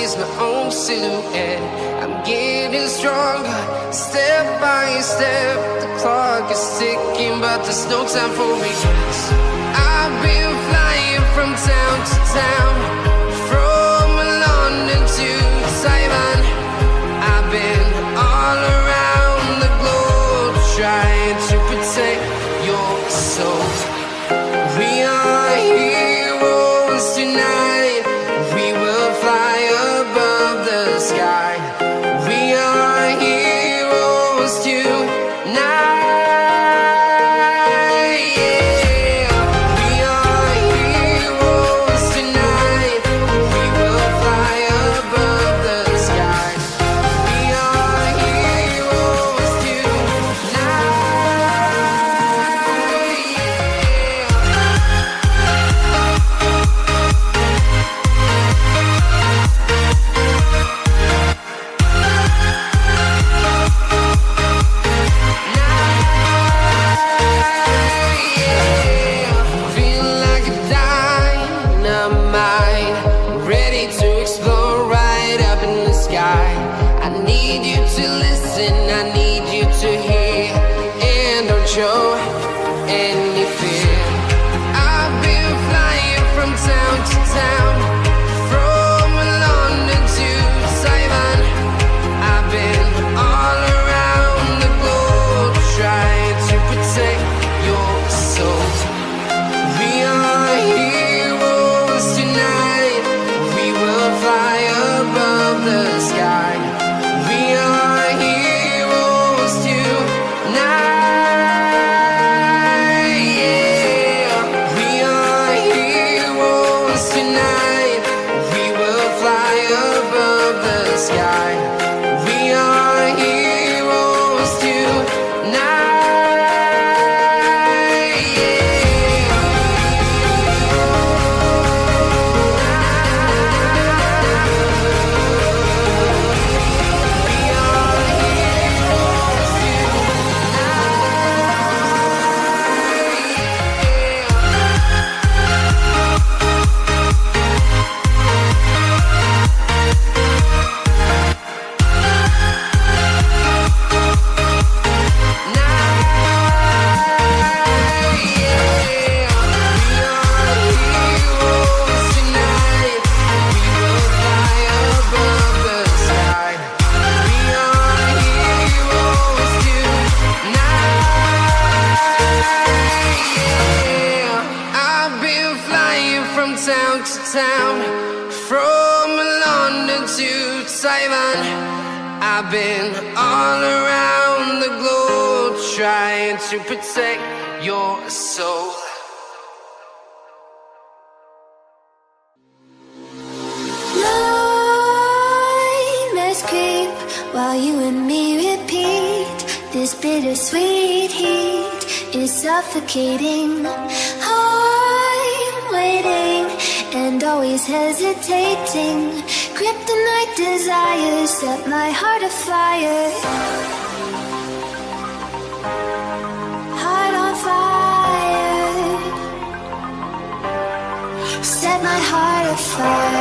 notice my own silhouette. I'm getting stronger, step by step. The clock is ticking, but there's no time for regrets. I've been flying from town to town, from London to Taiwan. I've been all around the globe, trying to protect your soul. We are heroes tonight. We will fly above the sky. We are heroes tonight. Yeah. We are heroes tonight. We will fly above the sky. We are heroes tonight. Feel like a dynamite, ready to explode right up in the sky. I need you to listen, I need you to hear, and don't show any fear. I've been flying from town to town, from London to Taiwan. I've been all around the globe, trying to protect your soul. We are heroes tonight. We will fly above the sky. We are heroes tonight. Yeah. We are heroes tonight. We will fly above the sky. We are heroes tonight. Yeah. I've been flying from town to town, from London to Taiwan. I've been all around the globe, trying to protect your soul. Nightmares creep while you and me repeat. This bittersweet heat is suffocating. I'm waiting and always hesitating. Kryptonite desires set my heart afire. Heart on fire. Set my heart afire.